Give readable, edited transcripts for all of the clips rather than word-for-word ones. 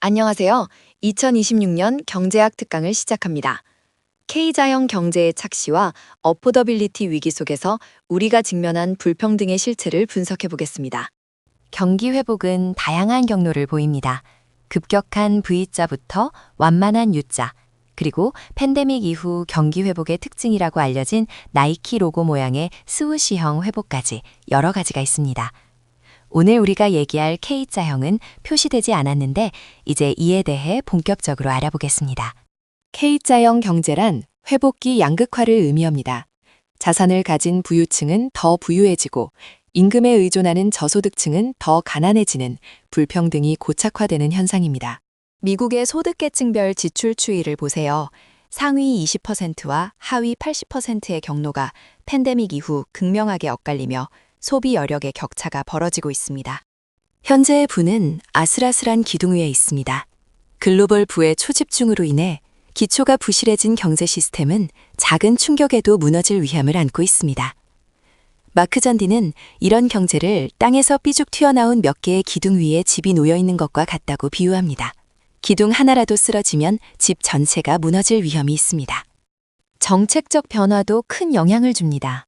안녕하세요. 2026년 경제학 특강을 시작합니다. K자형 경제의 착시와 어포더빌리티 위기 속에서 우리가 직면한 불평등의 실체를 분석해 보겠습니다. 경기 회복은 다양한 경로를 보입니다. 급격한 V자부터 완만한 U자, 그리고 팬데믹 이후 경기 회복의 특징이라고 알려진 나이키 로고 모양의 스우시형 회복까지 여러 가지가 있습니다. 오늘 우리가 얘기할 K자형은 표시되지 않았는데 이제 이에 대해 본격적으로 알아보겠습니다. K자형 경제란 회복기 양극화를 의미합니다. 자산을 가진 부유층은 더 부유해지고 임금에 의존하는 저소득층은 더 가난해지는 불평등이 고착화되는 현상입니다. 미국의 소득계층별 지출 추이를 보세요. 상위 20%와 하위 80%의 경로가 팬데믹 이후 극명하게 엇갈리며 소비 여력의 격차가 벌어지고 있습니다. 현재의 부는 아슬아슬한 기둥 위에 있습니다. 글로벌 부의 초집중으로 인해 기초가 부실해진 경제 시스템은 작은 충격에도 무너질 위험을 안고 있습니다. 마크 잔디는 이런 경제를 땅에서 삐죽 튀어나온 몇 개의 기둥 위에 집이 놓여 있는 것과 같다고 비유합니다. 기둥 하나라도 쓰러지면 집 전체가 무너질 위험이 있습니다. 정책적 변화도 큰 영향을 줍니다.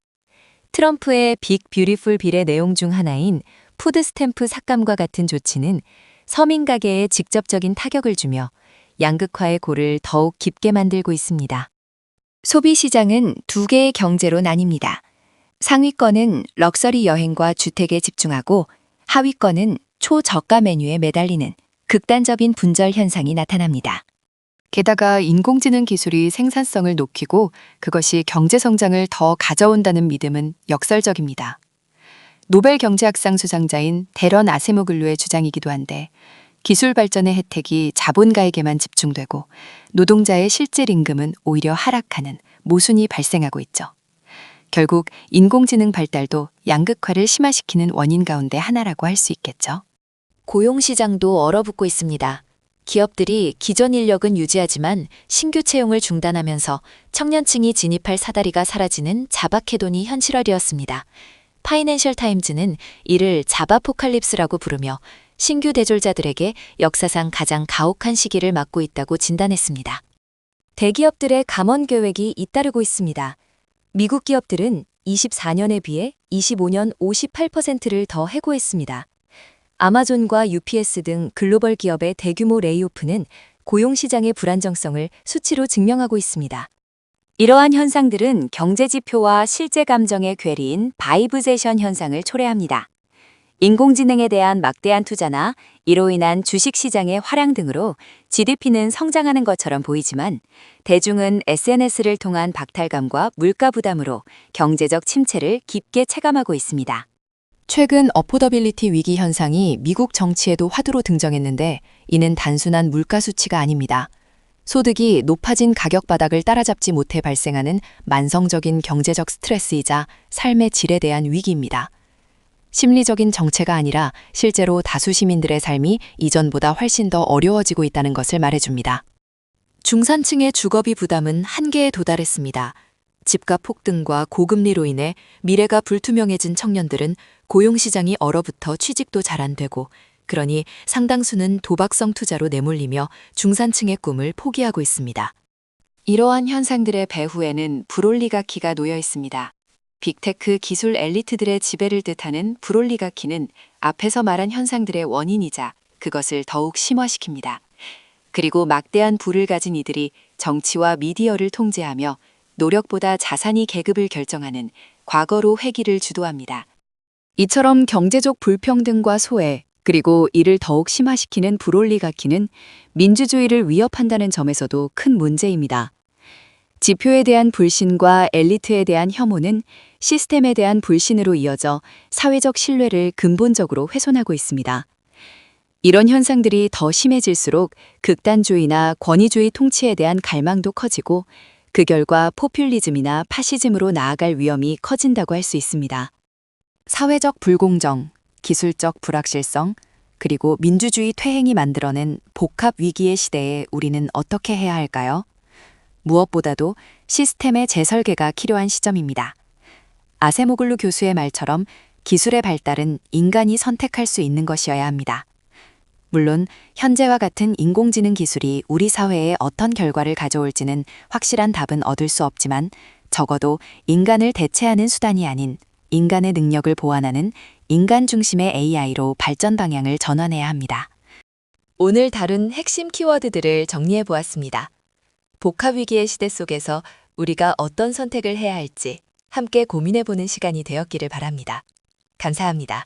트럼프의 빅 뷰티풀 빌의 내용 중 하나인 푸드 스탬프 삭감과 같은 조치는 서민 가게에 직접적인 타격을 주며 양극화의 골을 더욱 깊게 만들고 있습니다. 소비 시장은 두 개의 경제로 나뉩니다. 상위권은 럭셔리 여행과 주택에 집중하고 하위권은 초저가 메뉴에 매달리는 극단적인 분절 현상이 나타납니다. 게다가 인공지능 기술이 생산성을 높이고 그것이 경제 성장을 더 가져온다는 믿음은 역설적입니다. 노벨 경제학상 수상자인 데런 아세모글루의 주장이기도 한데 기술 발전의 혜택이 자본가에게만 집중되고 노동자의 실질 임금은 오히려 하락하는 모순이 발생하고 있죠. 결국 인공지능 발달도 양극화를 심화시키는 원인 가운데 하나라고 할 수 있겠죠. 고용시장도 얼어붙고 있습니다. 기업들이 기존 인력은 유지하지만 신규 채용을 중단하면서 청년층이 진입할 사다리가 사라지는 자바해돈이 현실화되었습니다. 파이낸셜 타임즈는 이를 자바포칼립스라고 부르며 신규 대졸자들에게 역사상 가장 가혹한 시기를 맞고 있다고 진단했습니다. 대기업들의 감원 계획이 잇따르고 있습니다. 미국 기업들은 24년에 비해 25년 58%를 더 해고했습니다. 아마존과 UPS 등 글로벌 기업의 대규모 레이오프는 고용시장의 불안정성을 수치로 증명하고 있습니다. 이러한 현상들은 경제지표와 실제 감정의 괴리인 바이브제이션 현상을 초래합니다. 인공지능에 대한 막대한 투자나 이로 인한 주식시장의 화랑 등으로 GDP는 성장하는 것처럼 보이지만 대중은 SNS를 통한 박탈감과 물가 부담으로 경제적 침체를 깊게 체감하고 있습니다. 최근 어포더빌리티 위기 현상이 미국 정치에도 화두로 등장했는데 이는 단순한 물가 수치가 아닙니다. 소득이 높아진 가격 바닥을 따라잡지 못해 발생하는 만성적인 경제적 스트레스이자 삶의 질에 대한 위기입니다. 심리적인 정체가 아니라 실제로 다수 시민들의 삶이 이전보다 훨씬 더 어려워지고 있다는 것을 말해줍니다. 중산층의 주거비 부담은 한계에 도달했습니다. 집값 폭등과 고금리로 인해 미래가 불투명해진 청년들은 고용시장이 얼어붙어 취직도 잘 안 되고 그러니 상당수는 도박성 투자로 내몰리며 중산층의 꿈을 포기하고 있습니다. 이러한 현상들의 배후에는 불올리가키가 놓여 있습니다. 빅테크 기술 엘리트들의 지배를 뜻하는 불올리가키는 앞에서 말한 현상들의 원인이자 그것을 더욱 심화시킵니다. 그리고 막대한 부를 가진 이들이 정치와 미디어를 통제하며 노력보다 자산이 계급을 결정하는 과거로 회귀를 주도합니다. 이처럼 경제적 불평등과 소외, 그리고 이를 더욱 심화시키는 불올리가키는 민주주의를 위협한다는 점에서도 큰 문제입니다. 지표에 대한 불신과 엘리트에 대한 혐오는 시스템에 대한 불신으로 이어져 사회적 신뢰를 근본적으로 훼손하고 있습니다. 이런 현상들이 더 심해질수록 극단주의나 권위주의 통치에 대한 갈망도 커지고 그 결과 포퓰리즘이나 파시즘으로 나아갈 위험이 커진다고 할 수 있습니다. 사회적 불공정, 기술적 불확실성, 그리고 민주주의 퇴행이 만들어낸 복합 위기의 시대에 우리는 어떻게 해야 할까요? 무엇보다도 시스템의 재설계가 필요한 시점입니다. 아세모글루 교수의 말처럼 기술의 발달은 인간이 선택할 수 있는 것이어야 합니다. 물론 현재와 같은 인공지능 기술이 우리 사회에 어떤 결과를 가져올지는 확실한 답은 얻을 수 없지만 적어도 인간을 대체하는 수단이 아닌 인간의 능력을 보완하는 인간 중심의 AI로 발전 방향을 전환해야 합니다. 오늘 다룬 핵심 키워드들을 정리해 보았습니다. 복합 위기의 시대 속에서 우리가 어떤 선택을 해야 할지 함께 고민해 보는 시간이 되었기를 바랍니다. 감사합니다.